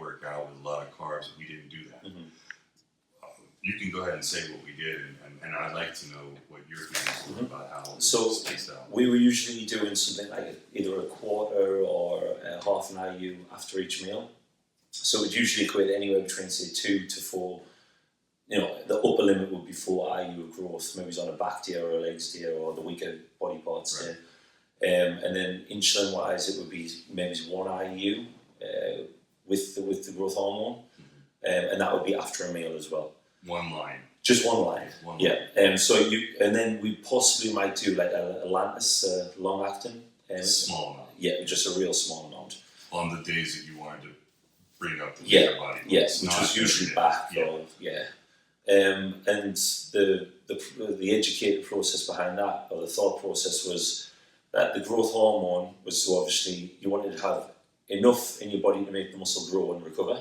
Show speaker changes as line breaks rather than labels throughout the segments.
work out with a lot of carbs. We didn't do that. You can go ahead and say what we did, and I'd like to know what your feelings were about how it was spaced out.
We were usually doing something like either a quarter or half an IU after each meal. So it would usually equate anywhere between, say, 2 to 4. You know, the upper limit would be 4 IU of growth, maybe it's on a back day or a legs day or the weaker body parts day. And then insulin-wise, it would be maybe 1 IU with the growth hormone, and that would be after a meal as well.
One line.
Just one line. And then we possibly might do like a Lantus long-acting.
Small amount.
Yeah, just a real small amount.
On the days that you wanted to bring up the bigger body.
Yes, which was usually back. And the educated process behind that, or the thought process, was that the growth hormone was so obviously you wanted to have enough in your body to make the muscle grow and recover,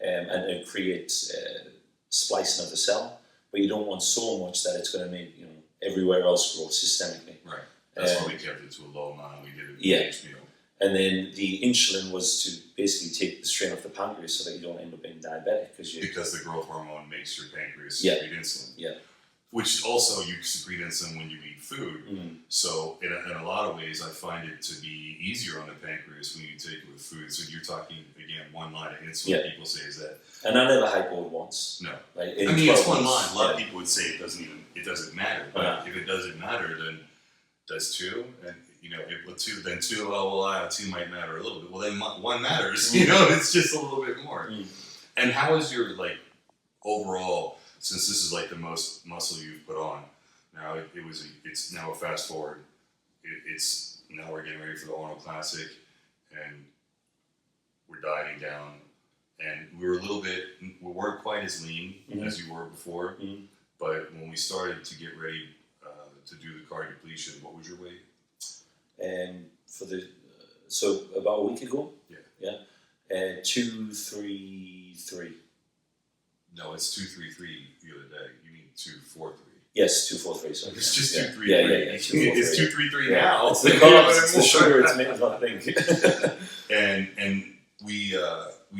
and to create splicing of the cell, but you don't want so much that it's going to make everywhere else grow systemically.
Right. That's why we kept it to a low amount. We did it with each meal.
And then the insulin was to basically take the strain off the pancreas so that you don't end up being diabetic.
Because the growth hormone makes your pancreas secrete insulin.
Yeah.
Which also you secrete insulin when you eat food. So in a lot of ways, I find it to be easier on the pancreas when you take it with food. So you're talking, again, one line of insulin, people say is that.
And I never hypoed once.
No.
Like
it's one line. A lot of people would say it doesn't matter. But if it doesn't matter, then does 2? And then 2, oh well, 2 might matter a little bit. Well, then 1 matters. It's just a little bit more. And how is your overall? Since this is the most muscle you've put on, now it's now a fast forward. It's now we're getting ready for the Arnold Classic, and we're dieting down, and we weren't quite as lean as you were before. But when we started to get ready to do the carb depletion, what was your weight?
So about a week ago. 233.
No, it's 233 the other day. You mean 243?
Yes, 243. So
it's just 233. It's 233 now.
It's the carbs, it's the sugar. It's made of nothing.
And we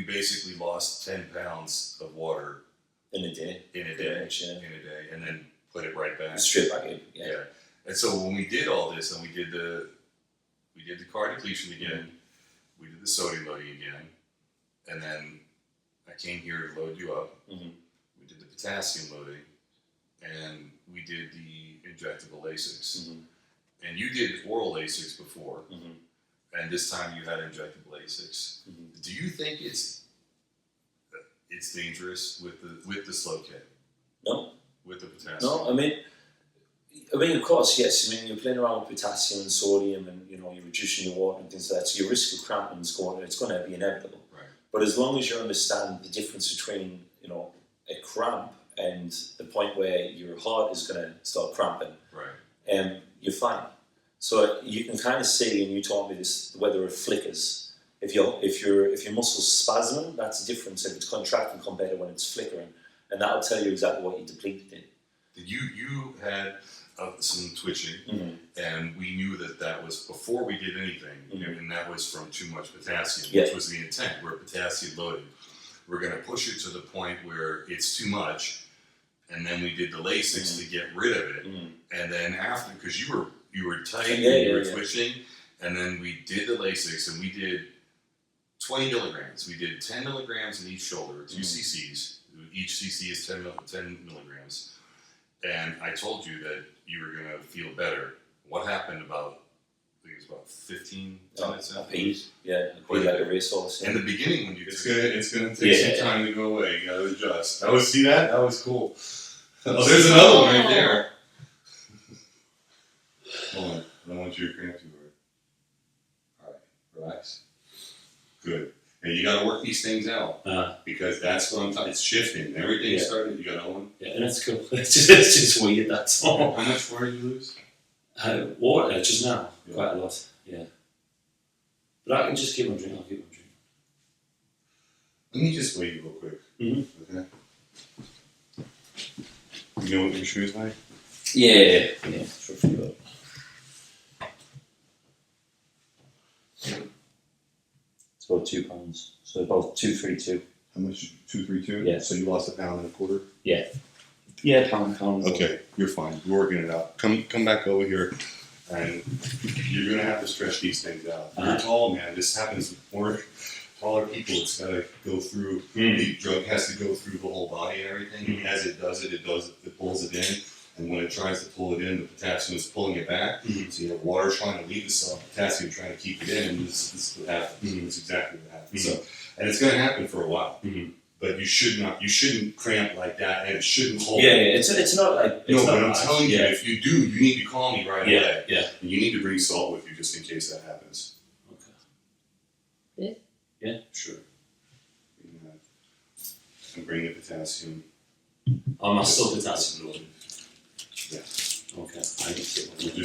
basically lost 10 pounds of water
in a day,
and then put it right back
straight back in. Yeah.
And so when we did all this, and we did the carb depletion again, we did the sodium loading again, and then I came here to load you up. We did the potassium loading, and we did the injectable Lasix. And you did oral Lasix before, and this time you had injectable Lasix. Do you think it's dangerous with the slow K?
No.
With the potassium?
No, I mean, of course, yes. I mean, you're playing around with potassium and sodium, and you're reducing your water and things like that. So your risk of cramping is going to be inevitable.
Right.
But as long as you understand the difference between a cramp and the point where your heart is going to start cramping, you're fine. So you can kind of see, and you taught me this, whether it flickers. If your muscle's spasming, that's the difference if it's contracting compared to when it's flickering, and that'll tell you exactly what you depleted in.
You had some twitching, and we knew that was before we did anything, and that was from too much potassium, which was the intent. We're potassium loaded. We're going to push it to the point where it's too much, and then we did the Lasix to get rid of it, and then after, because you were tight, you were twitching, and then we did the Lasix, and we did 20 milligrams. We did 10 milligrams in each shoulder, 2 cc's. Each cc is 10 milligrams. And I told you that you were going to feel better. What happened about 15 minutes after?
Quite like a racehorse.
In the beginning, when you it's gonna take some time to go away. You gotta adjust. That was cool. Oh, there's another one right there. Hold on. I don't want you to cramp too hard. All right, relax. Good. And you got to work these things out because that's what I'm talking. It's shifting. Everything started. You got Owen.
Yeah, and that's cool. It's just weird. That's all.
How much water did you lose?
Water just now, quite a lot. Yeah, but I can just keep on drinking. I'll keep on drinking.
Let me just weigh you real quick. Okay. You know what your shoes like?
Yeah. Sure, feel it. It's about £2. So So about 232.
How much? 232?
Yeah.
So you lost 1.25 pounds?
Yeah, pound.
Okay, you're fine. You're working it out. Come back over here, and you're gonna have to stretch these things out. You're tall, man. This happens with more taller people. It's gotta go through. The drug has to go through the whole body and everything. And as it does it, it pulls it in. And when it tries to pull it in, the potassium is pulling it back. So you have water trying to leave the cell, potassium trying to keep it in, and this is what happens. That's exactly what happens. So, and it's gonna happen for a while. But you shouldn't cramp like that, and it shouldn't hold.
Yeah, it's not like. It's
but
not
I'm telling you, if you do, you need to call me right away.
Yeah.
And you need to bring salt with you just in case that happens.
Good?
Yeah.
Sure. And bring the potassium.
I'm still potassium loaded.
Yeah.
Okay. I need to take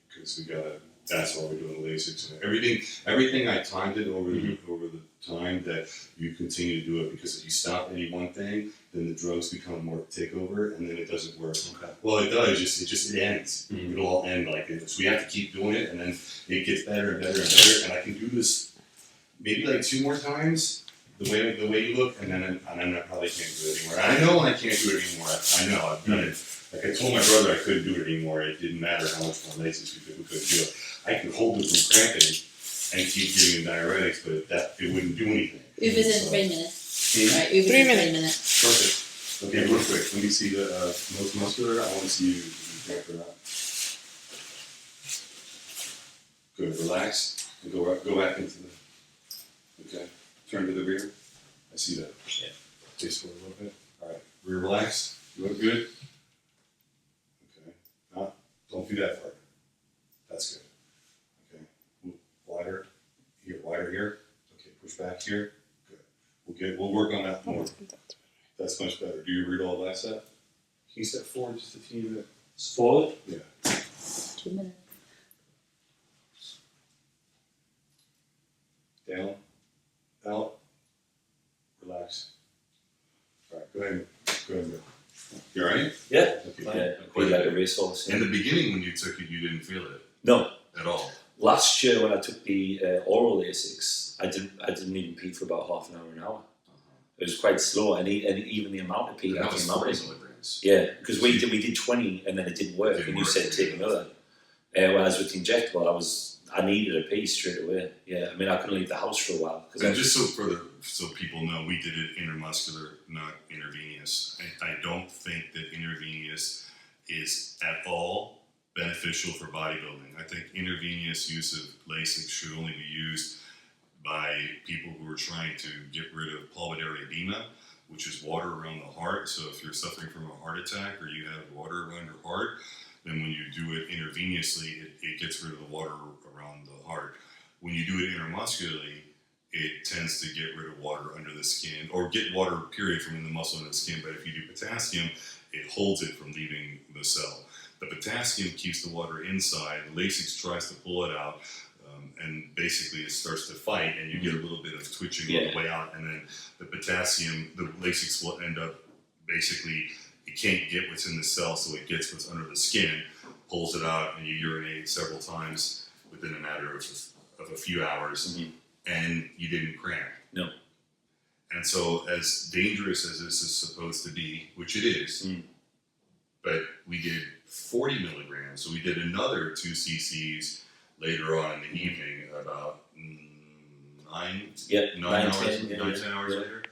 Because we gotta. That's why we're doing the Lasix and everything. I timed it over the time that you continue to do it, because if you stop any one thing, then the drugs become more takeover, and then it doesn't work.
Okay.
Well, it does. It ends. It'll all end like it. So we have to keep doing it, and then it gets better and better and better. And I can do this maybe like 2 more times. The way you look, and then I probably can't do it anymore. I know when I can't do it anymore. I know I've done it. Like I told my brother I couldn't do it anymore. It didn't matter how much more Lasix we couldn't do it. I could hold it from cramping and keep giving him diuretics, but it wouldn't do anything.
Uber's in 3 minutes. Right, Uber's
3
in 3
minutes.
minutes.
Perfect. Okay, real quick. Let me see the most muscular. I want to see you cramp or not. Good. Relax and go back into the. Okay. Turn to the rear. I see that.
Yeah.
Taste for a little bit. All right. Rear relax. You look good. Okay. Now, don't do that part. That's good. Okay. Wider here. Okay. Push back here. Good. We'll work on that more. That's much better. Do your rear all bicep. Can you step forward just a teeny bit?
Forward?
Yeah.
2 minutes.
Down. Out. Relax. All right. Go ahead. Go. You alright?
Yeah.
Okay.
Yeah. Be like a racehorse.
In the beginning, when you took it, you didn't feel it
No.
at all.
Last year when I took the oral Lasix, I didn't even pee for about half an hour. It was quite slow, and even the amount of pee.
That
I
was
came out
40
with.
milligrams.
Yeah, because we did 20 and then it didn't work, and you said take another. Whereas with the injectable, I needed a pee straight away. Yeah, I mean I couldn't leave the house for a while.
And just so people know, we did it intramuscular, not intravenous. I don't think that intravenous is at all beneficial for bodybuilding. I think intravenous use of Lasix should only be used by people who are trying to get rid of pulmonary edema, which is water around the heart. So if you're suffering from a heart attack or you have water around your heart, then when you do it intravenously, it gets rid of the water around the heart. When you do it intramuscularly, it tends to get rid of water under the skin, or get water, period, from in the muscle and the skin. But if you do potassium, it holds it from leaving the cell. The potassium keeps the water inside. The Lasix tries to pull it out, and basically it starts to fight, and you get a little bit of twitching on the way out. And then the potassium, the Lasix will end up basically, it can't get what's in the cell, so it gets what's under the skin, pulls it out, and you urinate several times within a matter of a few hours, and you didn't cramp.
No.
And so, as dangerous as this is supposed to be, which it is, but we did 40 milligrams, so we did another 2 cc's later on in the evening, about 9 hours, 10 hours later.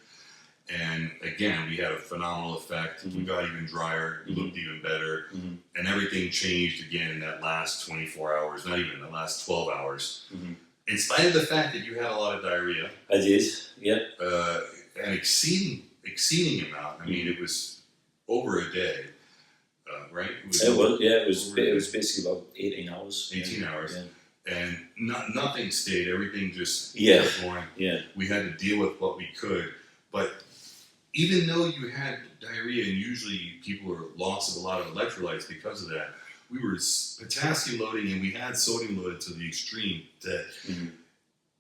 And again, we had a phenomenal effect. We got even drier, looked even better, and everything changed again in that last 24 hours, not even the last 12 hours. In spite of the fact that you had a lot of diarrhea.
I did, yeah.
An exceeding amount. I mean, it was over a day, right?
It was basically about 18 hours.
18 hours.
Yeah.
And nothing stayed. Everything just
kept
going.
Yeah.
We had to deal with what we could. But even though you had diarrhea, and usually people are lost of a lot of electrolytes because of that, we were potassium loading and we had sodium loaded to the extreme that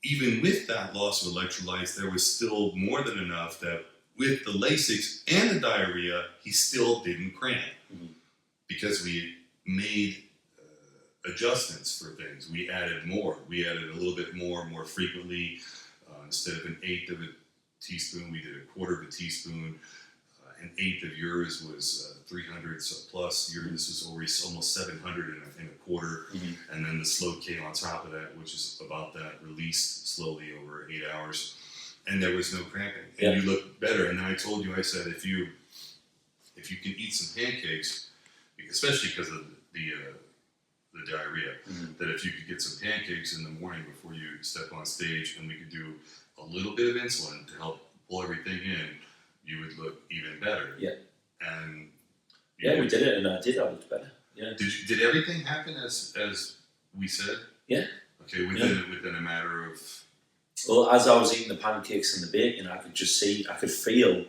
even with that loss of electrolytes, there was still more than enough that with the Lasix and the diarrhea, he still didn't cramp because we made adjustments for things. We added more. We added a little bit more frequently. instead of an eighth of a teaspoon, we did a quarter of a teaspoon. An eighth of yours was 300 plus. This was almost 700 in a quarter. And then the slow K on top of that, which is about that, released slowly over 8 hours. And there was no cramping. And you look better. And then I told you, I said, if you can eat some pancakes, especially because of the diarrhea, that if you could get some pancakes in the morning before you step on stage, and we could do a little bit of insulin to help pull everything in, you would look even better.
Yeah.
And
we did it, and I looked better. Yeah.
Did everything happen as we said?
Yeah.
Okay, within a matter of.
Well, as I was eating the pancakes and the bacon, I could just see, I could feel.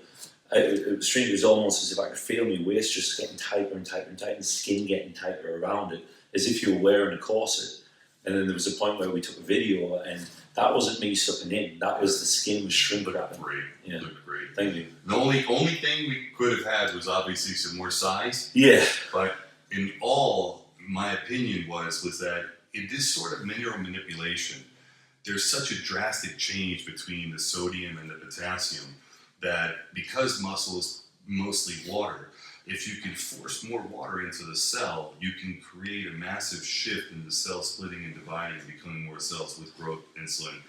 It was strange. It was almost as if I could feel my waist just getting tighter and tighter and tighter, and skin getting tighter around it, as if you were wearing a corset. And then there was a point where we took a video, and that wasn't me sucking in. That was the skin was shrink wrapping.
Great.
Yeah.
Looked great.
Thank you.
The only thing we could have had was obviously some more size.
Yeah.
But in all, my opinion was that in this sort of mineral manipulation, there's such a drastic change between the sodium and the potassium that because muscle is mostly water, if you can force more water into the cell, you can create a massive shift in the cell splitting and dividing and becoming more cells with growth, insulin,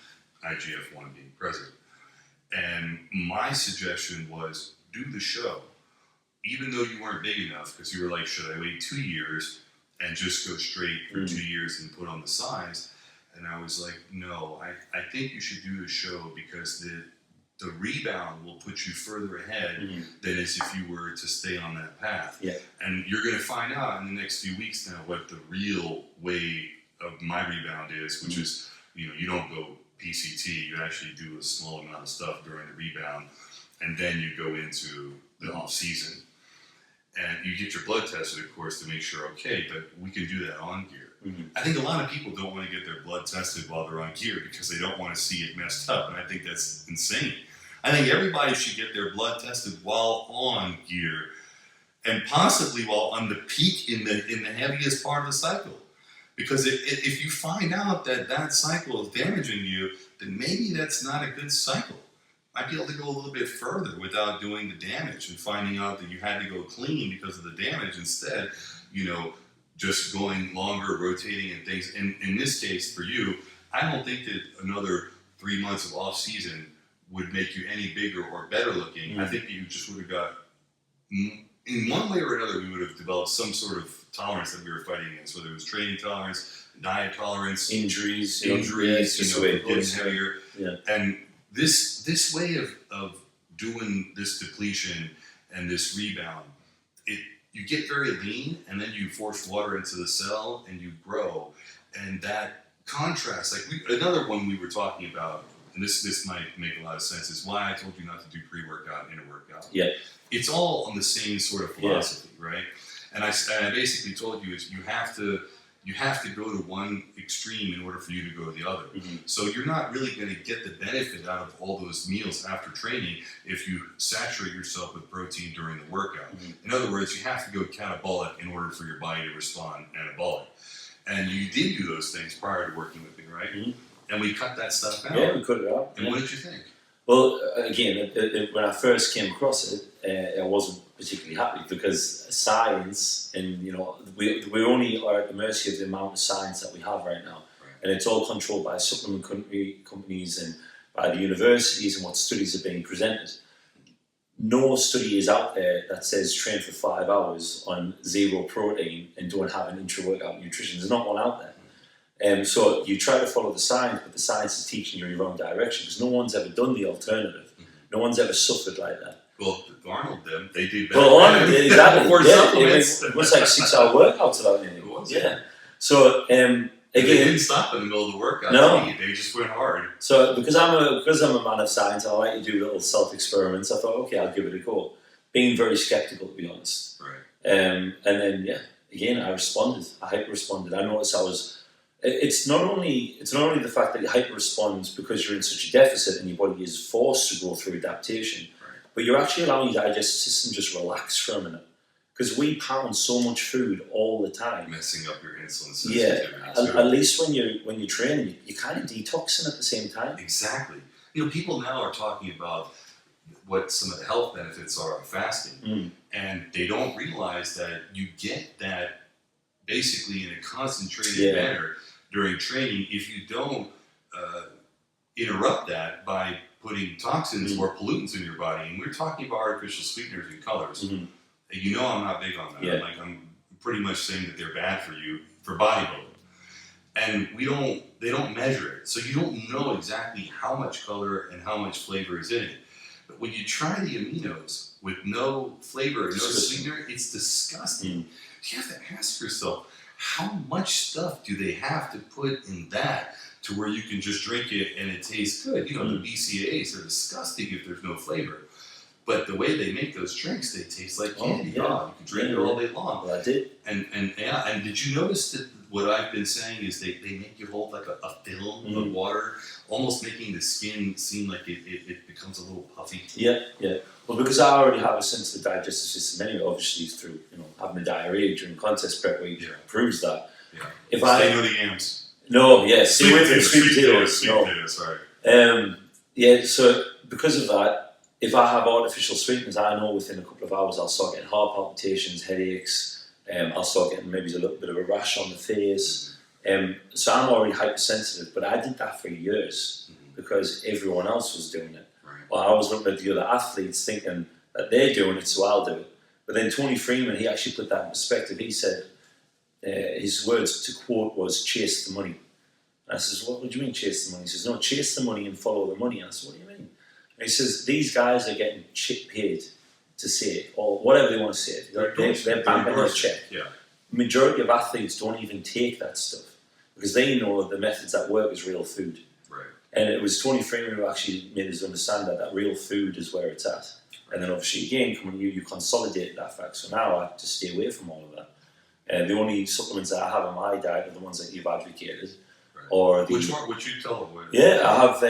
IGF-1 being present. And my suggestion was do the show, even though you weren't big enough, because you were like, should I wait 2 years and just go straight for 2 years and put on the size? And I was like, no, I think you should do the show because the rebound will put you further ahead than as if you were to stay on that path.
Yeah.
And you're going to find out in the next few weeks now what the real way of my rebound is, which is, you don't go PCT, you actually do a small amount of stuff during the rebound, and then you go into the off season. And you get your blood tested, of course, to make sure, okay, but we can do that on gear. I think a lot of people don't want to get their blood tested while they're on gear because they don't want to see it messed up, and I think that's insane. I think everybody should get their blood tested while on gear, and possibly while on the peak in the heaviest part of the cycle. Because if you find out that cycle is damaging you, then maybe that's not a good cycle. Might be able to go a little bit further without doing the damage and finding out that you had to go clean because of the damage instead, just going longer, rotating and things. And in this case, for you, I don't think that another 3 months of off season would make you any bigger or better looking. I think that you just would have got, in one way or another, we would have developed some sort of tolerance that we were fighting against, whether it was training tolerance, diet tolerance,
injuries,
getting heavier.
Yeah.
And this way of doing this depletion and this rebound, you get very lean, and then you force water into the cell and you grow. And that contrast, another one we were talking about, and this might make a lot of sense, is why I told you not to do pre-workout and inter-workout.
Yeah.
It's all on the same sort of philosophy, right? And I basically told you is you have to go to one extreme in order for you to go to the other. So you're not really going to get the benefit out of all those meals after training if you saturate yourself with protein during the workout. In other words, you have to go catabolic in order for your body to respond anabolic. And you did do those things prior to working with me, right? And we cut that stuff out.
Yeah, we cut it out.
And what did you think?
Well, again, when I first came across it, I wasn't particularly happy because science, and we only are at the mercy of the amount of science that we have right now, and it's all controlled by supplement companies and by the universities and what studies are being presented. No study is out there that says train for 5 hours on 0 protein and don't have an intra-workout nutrition. There's not one out there. So you try to follow the science, but the science is teaching you in the wrong direction because no one's ever done the alternative. No one's ever suffered like that.
Well, Arnold they did better.
Well, Arnold did exactly.
Supplements.
It was like 6-hour workouts without anything. Yeah. So again,
they didn't stop in the middle of the workout.
No,
they just went hard.
So because I'm a man of science, I like to do little self experiments. I thought, okay, I'll give it a go. Being very skeptical, to be honest.
Right.
And then again, I responded. I hyper responded. I noticed I was. It's not only the fact that you hyper responds because you're in such a deficit and your body is forced to go through adaptation, but you're actually allowing your digestive system just relax for a minute. Because we pound so much food all the time,
messing up your insulin sensitivity.
At least when you're training, you're kind of detoxing at the same time.
Exactly. people now are talking about what some of the health benefits are of fasting, and they don't realize that you get that basically in a concentrated manner during training if you don't interrupt that by putting toxins or pollutants in your body. And we're talking about artificial sweeteners and colors. And I'm not big on that. I'm pretty much saying that they're bad for you for bodybuilding. And they don't measure it. So you don't know exactly how much color and how much flavor is in it. But when you try the aminos with no flavor, no sweetener, it's disgusting. You have to ask yourself, how much stuff do they have to put in that to where you can just drink it and it tastes good? The BCAAs are disgusting if there's no flavor. But the way they make those drinks, they taste like candy. You can drink it all day long.
Well, I did.
And did you notice that what I've been saying is they make you hold like a film of water, almost making the skin seem like it becomes a little puffy.
Yeah. Well, because I already have a sensitive digestive system anyway, obviously through having a diarrhea during contest prep week proves that.
Yeah. Stay with the yams.
No, stay away from sweet potatoes.
Sweet potatoes, sorry.
So because of that, if I have artificial sweeteners, I know within a couple of hours I'll start getting heart palpitations, headaches. I'll start getting maybe a little bit of a rash on the face. So I'm already hypersensitive, but I did that for years because everyone else was doing it.
Right.
Or I was looking at the other athletes thinking that they're doing it, so I'll do it. But then Tony Freeman, he actually put that in perspective. He said, his words to quote was, "Chase the money." And I says, "What do you mean chase the money?" He says, "No, chase the money and follow the money." And I said, "What do you mean?" And he says, "These guys are getting paid to say it, or whatever they want to say it. They're banking their check.
Yeah.
Majority of athletes don't even take that stuff because they know the methods that work is real food."
Right.
And it was Tony Freeman who actually made us understand that real food is where it's at. And then obviously again, coming you consolidate that fact. So now I have to stay away from all of that. And the only supplements that I have in my diet are the ones that you've advocated.
Right.
Or
which one would you tell them?
I have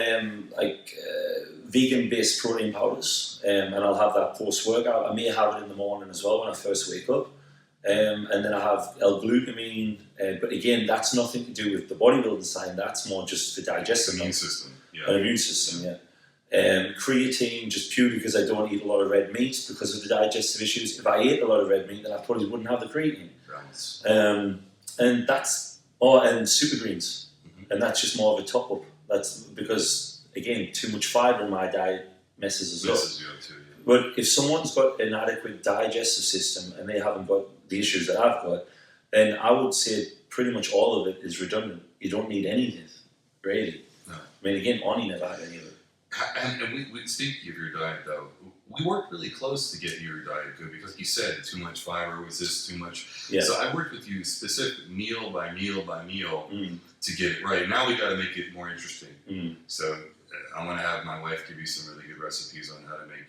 vegan-based protein powders, and I'll have that post-workout. I may have it in the morning as well when I first wake up. And then I have L-glutamine, but again, that's nothing to do with the bodybuilding side. That's more just the digestive
immune system.
An immune system, creatine, just purely because I don't eat a lot of red meat because of the digestive issues. If I ate a lot of red meat, then I probably wouldn't have the creatine. And and super greens, and that's just more of a top up. That's because again, too much fiber in my diet messes us up. But if someone's got an adequate digestive system and they haven't got the issues that I've got, then I would say pretty much all of it is redundant. You don't need anything, really.
No.
I mean, again, Oni never had any of it.
And we speaking of your diet, though, we worked really close to get your diet good because you said too much fiber, was this too much?
Yeah.
So I worked with you specific meal by meal by meal to get it right. Now we got to make it more interesting. So I'm going to have my wife give you some really good recipes on how to make,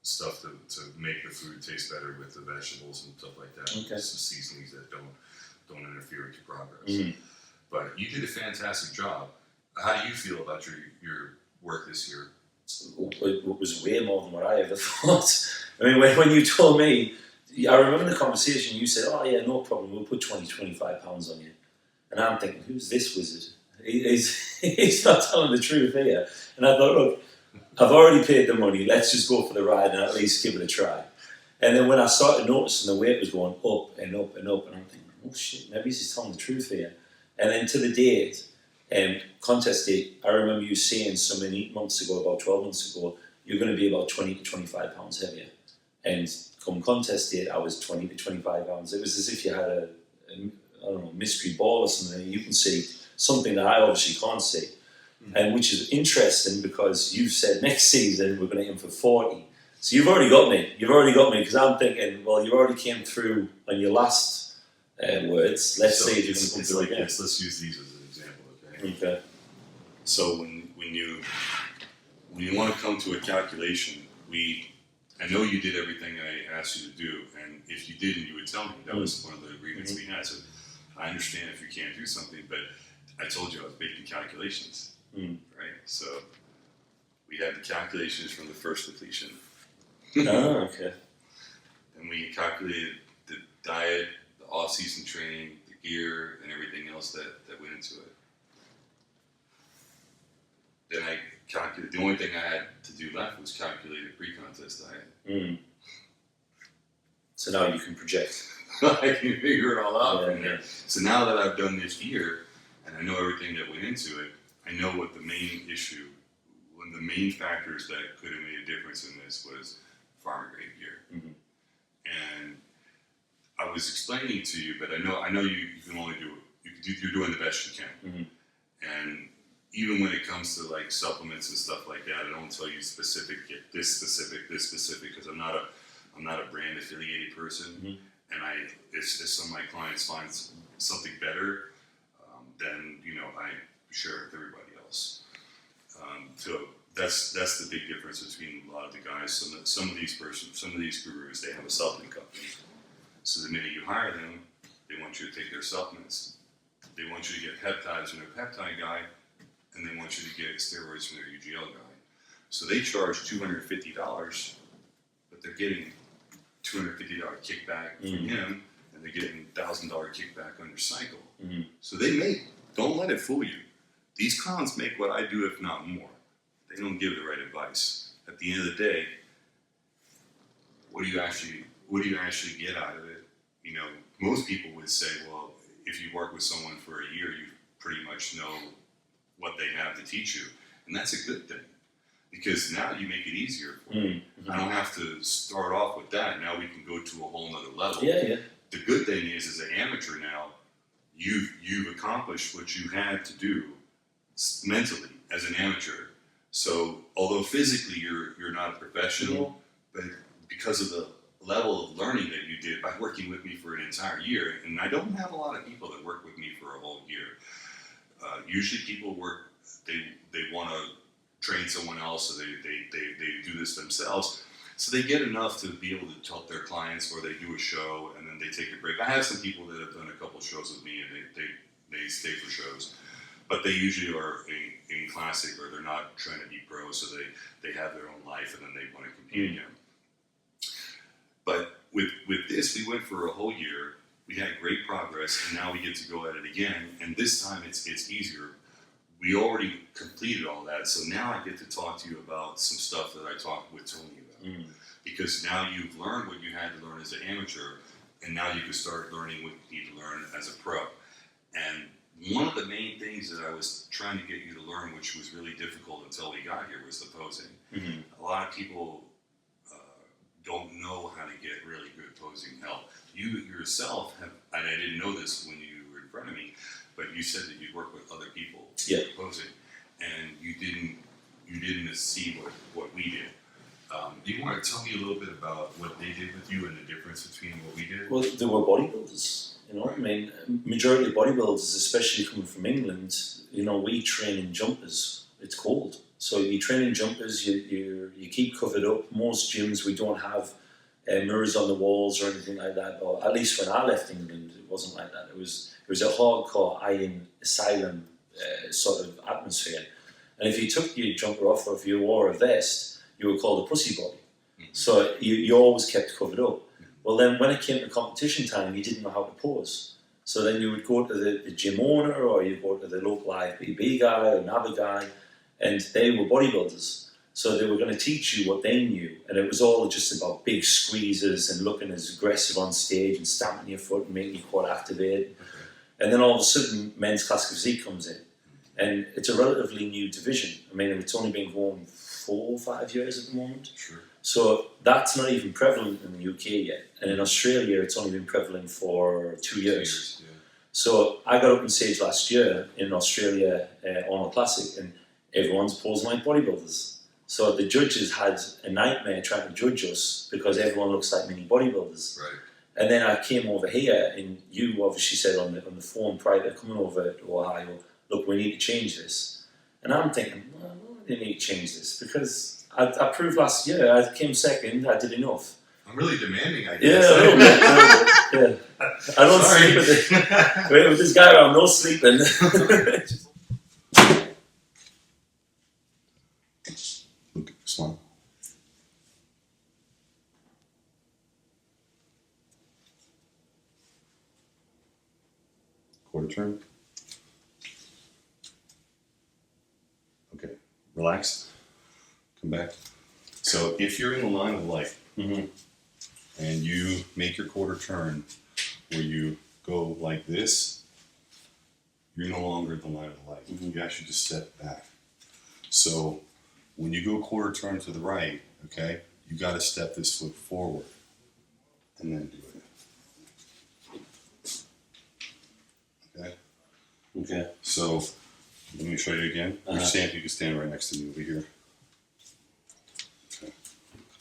stuff to make the food taste better with the vegetables and stuff like that.
Okay.
Some seasonings that don't interfere with your progress. But you did a fantastic job. How do you feel about your work this year?
It was way more than what I ever thought. I mean, when you told me, I remember the conversation, you said, "Oh yeah, no problem, we'll put 25 pounds on you." And I'm thinking, who's this wizard? He's not telling the truth here. And I thought, look, I've already paid the money, let's just go for the ride and at least give it a try. And then when I started noticing the weight was going up and up and up, and I'm thinking, oh shit, maybe he's telling the truth here. And then to the date, contest date, I remember you saying so many months ago, about 12 months ago, you're going to be about 20 to 25 pounds heavier. And come contest date, I was 20 to 25 pounds. It was as if you had a mystery ball or something. You can see something that I obviously can't see. And which is interesting because you said next season we're going to aim for 40. So you've already got me. Because I'm thinking, well, you already came through on your last words. Let's see if you can come through again.
Let's use these as an example, okay?
Okay.
So when you want to come to a calculation, I know you did everything I asked you to do, and if you didn't, you would tell me. That was one of the agreements we had. So I understand if you can't do something, but I told you I was making calculations, right? So we had the calculations from the first depletion.
Okay.
And we calculated the diet, the off-season training, the gear, and everything else that went into it. Then I calculate. The only thing I had to do left was calculate a pre-contest diet.
So now you can project.
I can figure it all out from there. So now that I've done this year, and I know everything that went into it, I know what the main issue, one of the main factors that could have made a difference in this was farmer grade gear. And I was explaining to you, but I know you can only do you're doing the best you can. And even when it comes to like supplements and stuff like that, I don't tell you specific, get this specific, because I'm not a brand affiliated person. And if some of my clients find something better, then I share it with everybody else. So that's the big difference between a lot of the guys. Some of these gurus, they have a supplement company. So the minute you hire them, they want you to take their supplements. They want you to get peptides from their peptide guy, and they want you to get steroids from their UGL guy. So they charge $250, but they're getting $250 kickback from him, and they're getting $1,000 kickback on your cycle. So don't let it fool you. These clowns make what I do, if not more. They don't give the right advice. At the end of the day, what do you actually get out of it? Most people would say, well, if you work with someone for a year, you pretty much know what they have to teach you. And that's a good thing, because now you make it easier for me. I don't have to start off with that. Now we can go to a whole nother level. The good thing is, as an amateur now, you've accomplished what you had to do mentally as an amateur. So although physically you're not a professional, but because of the level of learning that you did by working with me for an entire year, and I don't have a lot of people that work with me for a whole year. Usually people they want to train someone else, so they do this themselves. So they get enough to be able to help their clients, or they do a show and then they take a break. I have some people that have done a couple of shows with me, and they stay for shows. But they usually are in classic, or they're not trying to be pro, so they have their own life, and then they want to compete again. But with this, we went for a whole year. We had great progress, and now we get to go at it again. And this time it's easier. We already completed all that, so now I get to talk to you about some stuff that I talked with Tony about. Because now you've learned what you had to learn as an amateur, and now you can start learning what you need to learn as a pro. And one of the main things that I was trying to get you to learn, which was really difficult until we got here, was the posing. A lot of people don't know how to get really good posing help. You yourself have, and I didn't know this when you were in front of me, but you said that you work with other people posing, and you didn't see what we did. Do you want to tell me a little bit about what they did with you and the difference between what we did?
Well, they were bodybuilders. I mean, majority of bodybuilders, especially coming from England, we train in jumpers. It's cold. So you train in jumpers, you keep covered up. Most gyms, we don't have mirrors on the walls or anything like that. Or at least when I left England, it wasn't like that. It was a hardcore iron asylum sort of atmosphere. And if you took your jumper off, or if you wore a vest, you were called a pussy body. So you always kept covered up. Well, then when it came to competition time, you didn't know how to pose. So then you would go to the gym owner, or you go to the local IFBB guy or NABA guy, and they were bodybuilders. So they were going to teach you what they knew. And it was all just about big squeezes and looking as aggressive on stage and stamping your foot and making your quad activate. And then all of a sudden, men's classic physique comes in. And it's a relatively new division. I mean, it's only been going 4 or 5 years at the moment. So that's not even prevalent in the UK yet. And in Australia, it's only been prevalent for 2 years. So I got up on stage last year in Australia, Arnold Classic, and everyone's posing like bodybuilders. So the judges had a nightmare trying to judge us because everyone looks like mini bodybuilders. And then I came over here, and you obviously said on the phone prior to coming over to Ohio, look, we need to change this. And I'm thinking, well, I didn't need to change this because I proved last year, I came second, I did enough.
I'm really demanding, I guess.
Yeah, a little bit. Yeah. I don't sleep with this guy around, no sleeping.
Look, smile. Quarter turn. Okay, Relax. Come back. So if you're in the line of light and you make your quarter turn where you go like this, you're no longer in the line of light. You actually just step back. So when you go quarter turn to the right, okay, you got to step this foot forward and then do it. Okay?
Okay.
So let me show you again. You can stand right next to me over here. Okay.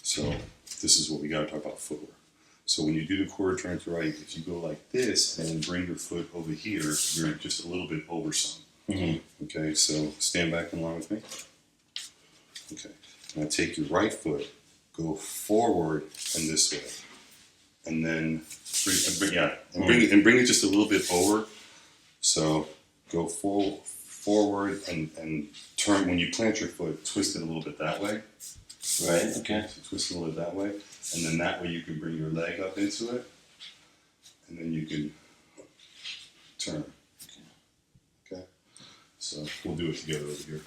So this is what we got to talk about footwork. So when you do the quarter turn to right, if you go like this and then bring your foot over here, you're just a little bit over some. Okay, so stand back in line with me. Okay, now take your right foot, go forward and this way, and then bring it just a little bit over. So go forward and turn. When you plant your foot, twist it a little bit that way.
Right. Okay.
So twist it a little bit that way, and then that way you can bring your leg up into it, and then you can turn. Okay. So we'll do it together over here.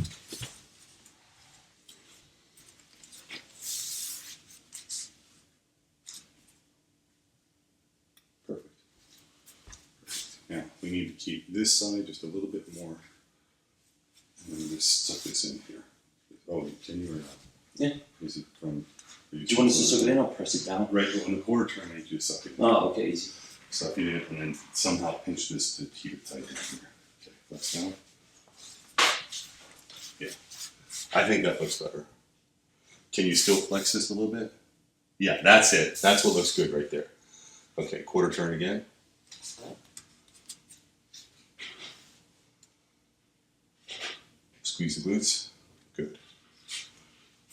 Perfect. Now we need to keep this side just a little bit more, and then just tuck this in here. Oh, can you or not?
Yeah.
Is it from?
Do you want us to suck it in or press it down?
Right on the quarter turn, I need you to suck it in.
Oh, okay, easy.
Suck it in and then somehow pinch this to keep it tight in here. Okay, flex down. Yeah. I think that looks better. Can you still flex this a little bit? Yeah, that's it. That's what looks good right there. Okay, quarter turn again. Squeeze the glutes. Good.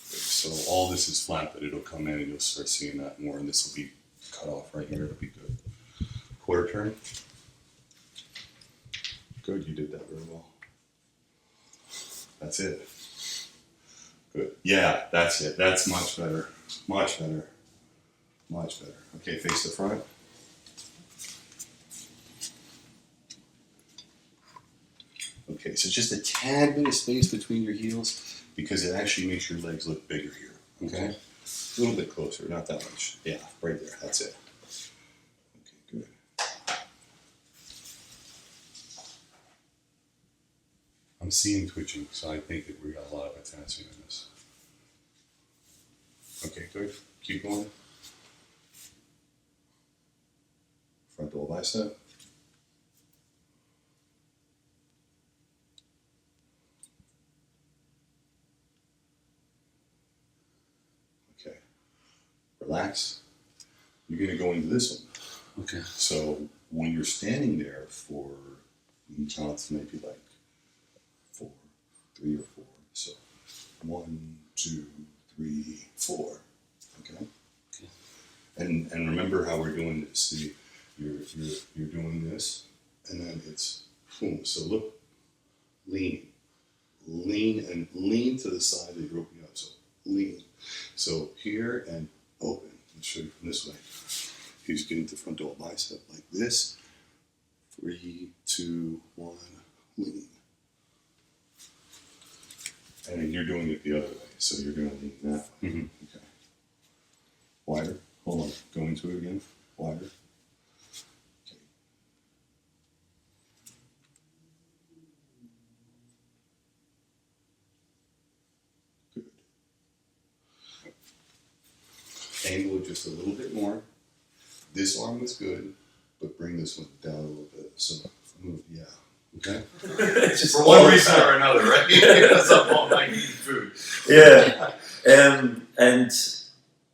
So all this is flat, but it'll come in and you'll start seeing that more, and this will be cut off right here. It'll be good. Quarter turn. Good, you did that very well. That's it. Good. Yeah, that's it. That's much better. Much better. Much better. Okay, face the front. Okay, so just a tad bit of space between your heels because it actually makes your legs look bigger here. Okay? A little bit closer, not that much. Yeah, right there. That's it. Okay, good. I'm seeing twitching, so I think that we got a lot of potassium in this. Okay, good. Keep going. Front double bicep. Okay. Relax. You're going to go into this one.
Okay.
So when you're standing there for, you can count maybe like 4, 3 or 4. So 1, 2, 3, 4. Okay.
Okay.
And remember how we're doing this. See, you're doing this, and then it's boom. So look, lean and lean to the side that you're opening up. So lean. So here and open. Let's show you from this way. He's getting the front double bicep like this. 3, 2, 1, lean. And then you're doing it the other way. So you're going to lean that way. Okay. Wider. Hold on. Go into it again. Wider. Okay. Good. Angle it just a little bit more. This arm was good, but bring this one down a little bit. So move, yeah. Okay.
Just
For one reason or another, right? Because I'm all night eating food.
Yeah. And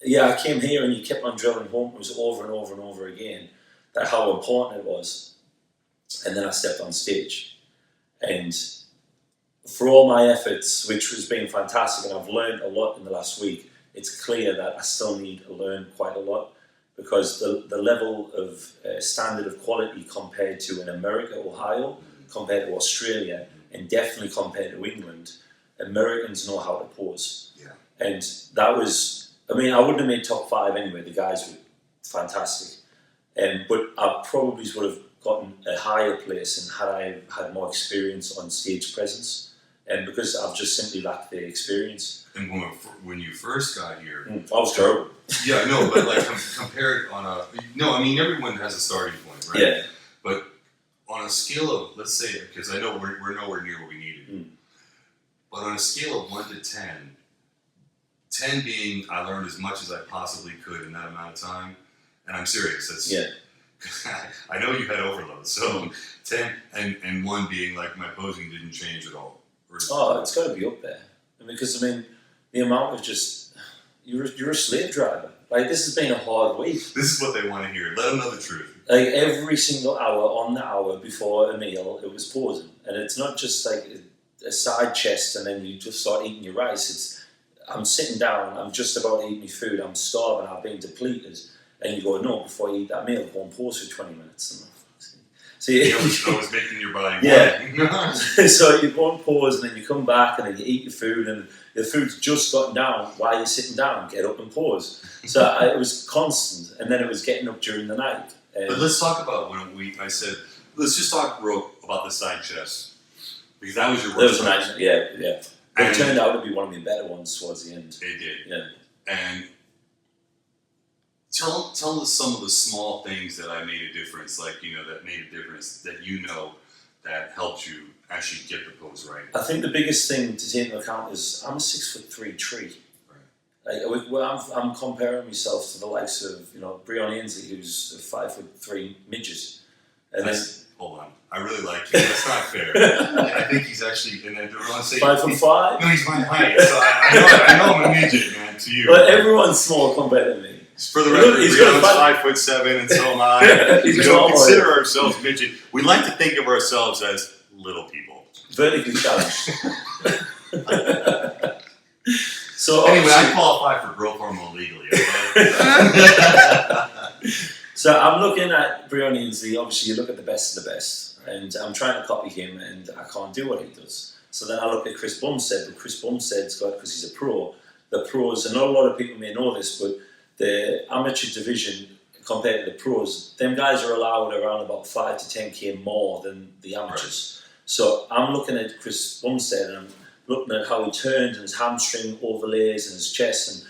yeah, I came here and you kept on drilling home. It was over and over and over again that how important it was. And then I stepped on stage. And for all my efforts, which has been fantastic, and I've learned a lot in the last week, it's clear that I still need to learn quite a lot because the level of standard of quality compared to in America, Ohio, compared to Australia, and definitely compared to England, Americans know how to pose.
Yeah.
And that was, I mean, I wouldn't have made top 5 anyway. The guys were fantastic. But I probably would have gotten a higher place and had I had more experience on stage presence and because I've just simply lacked the experience.
And when you first got here,
I was terrible.
Yeah, no, but like compared on a everyone has a starting point, right?
Yeah.
But on a scale of, let's say, because I know we're nowhere near what we needed, but on a scale of 1 to 10, 10 being I learned as much as I possibly could in that amount of time, and I'm serious. That's I know you had overload, so 10 and 1 being like my posing didn't change at all.
Oh, it's got to be up there, because the amount of just you're a slave driver. Like, this has been a hard week.
This is what they want to hear. Let them know the truth.
Like, every single hour on the hour before a meal, it was posing, and it's not just like a side chest and then you just start eating your rice. I'm sitting down, I'm just about to eat my food, I'm starving, I've been depleted, and you go, no, before you eat that meal, go and pause for 20 minutes. So
I was making your body want.
So you go and pause, and then you come back, and then you eat your food, and the food's just gotten down while you're sitting down, get up and pause. So it was constant, and then it was getting up during the night.
But let's talk about when I said, let's just talk about the side chest. Because that was your worst.
That was nice, yeah. But it turned out to be one of my better ones towards the end.
It did.
Yeah.
And tell us some of the small things that made a difference, that made a difference, that helped you actually get the pose right.
I think the biggest thing to take into account is I'm a 6'3" tree. Right. Like, I'm comparing myself to the likes of Brion Ainsley, who's a 5'3" midget. And
hold on, I really like you. That's not fair. I think he's actually, and I don't want to say
5'5".
No, he's my height. So I know I'm a midget, man. To you,
but everyone's small compared to me.
For the record, Brion's 5'7", and so am I. We don't consider ourselves midget. We like to think of ourselves as little people.
Vertically challenged. So
anyway, I qualify for growth hormone legally.
So I'm looking at Brion Ainsley. Obviously, you look at the best of the best, and I'm trying to copy him, and I can't do what he does. So then I look at Chris Bumstead, but Chris Bumstead's got, because he's a pro, the pros, and not a lot of people may know this, but the amateur division compared to the pros, them guys are allowed around about 5 to 10k more than the amateurs. Right. So I'm looking at Chris Bumstead, and I'm looking at how he turns and his hamstring overlays and his chest, and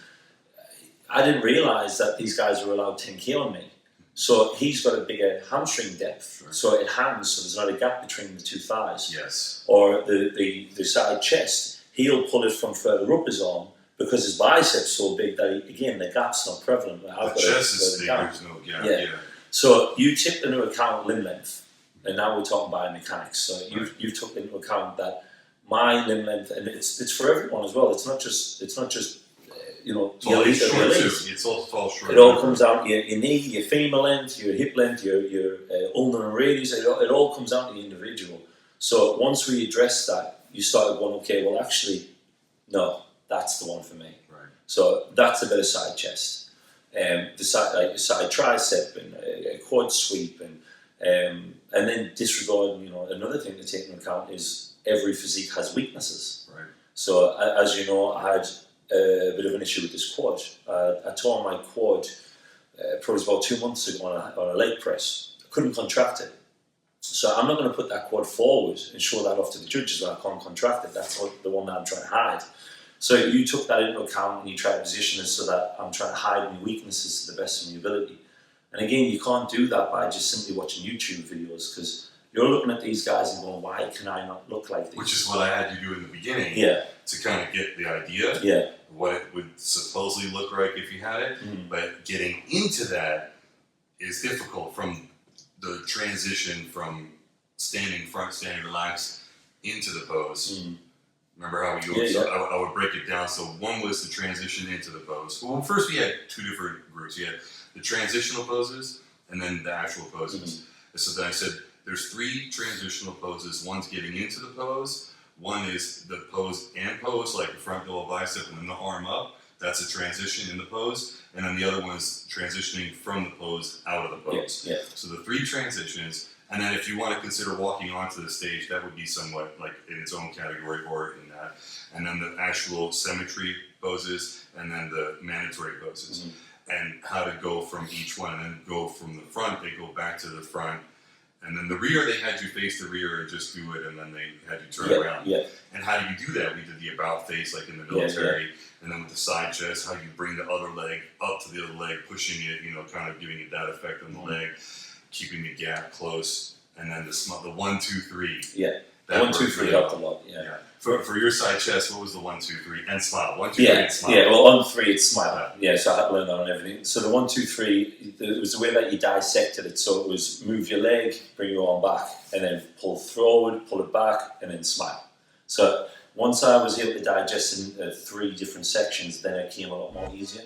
I didn't realise that these guys were allowed 10k on me. So he's got a bigger hamstring depth, sure. So it hangs, so there's not a gap between the two thighs.
Yes.
Or the side chest, he'll pull it from further up his arm because his biceps so big that, again, the gap's not prevalent.
The chest is big, there's no gap. Yeah.
So you take into account limb length, and now we're talking biomechanics. So you've took into account that my limb length, and it's for everyone as well. It's not just
it's all short.
It all comes down to your knee, your femur length, your hip length, your ulnar and radius. It all comes down to the individual. So once we address that, you started going, okay, well, actually, no, that's the one for me.
Right.
So that's a bit of side chest, the side tricep, and a quad sweep, and then disregarding. Another thing to take into account is every physique has weaknesses.
Right.
So as you know, I had a bit of an issue with this quad. I tore my quad probably about 2 months ago on a leg press. I couldn't contract it. So I'm not going to put that quad forward and show that off to the judges when I can't contract it. That's the one that I'm trying to hide. So you took that into account and you try to position it so that I'm trying to hide my weaknesses to the best of my ability. And again, you can't do that by just simply watching YouTube videos, because you're looking at these guys and going, why can I not look like this?
Which is what I had you do in the beginning.
Yeah.
To kind of get the idea.
Yeah.
What it would supposedly look like if you had it.
Mm-hmm.
But getting into that is difficult, from the transition from standing relaxed into the pose.
Mm-hmm.
Remember how I would break it down. So one was the transition into the pose. Well, first we had 2 different groups. You had the transitional poses and then the actual poses. Mm-hmm. So then I said, there's 3 transitional poses. One's getting into the pose. One is the pose and pose, like the front double bicep and then the arm up. That's a transition in the pose. And then the other one is transitioning from the pose out of the pose.
Yeah.
So the 3 transitions. And then if you want to consider walking onto the stage, that would be somewhat like in its own category or in that. And then the actual symmetry poses and then the mandatory poses. Mm-hmm. And how to go from each one, and then go from the front, they go back to the front. And then the rear, they had you face the rear and just do it, and then they had you turn around.
Yeah.
And how do you do that? We did the about face, like in the military, and then with the side chest, how you bring the other leg up to the other leg, pushing it, kind of giving it that effect on the leg, keeping the gap close, and then the 1, 2, 3.
Yeah.
That
1, 2, 3 helped a lot. Yeah.
For your side chest, what was the 1, 2, 3 and smile? 1, 2, 3 and smile.
Yeah. Well, on 3 it's smile. Yeah. So I had to learn that on everything. So the 1, 2, 3, it was the way that you dissected it. So it was move your leg, bring your arm back, and then pull forward, pull it back, and then smile. So once I was able to digest in 3 different sections, then it came a lot more easier.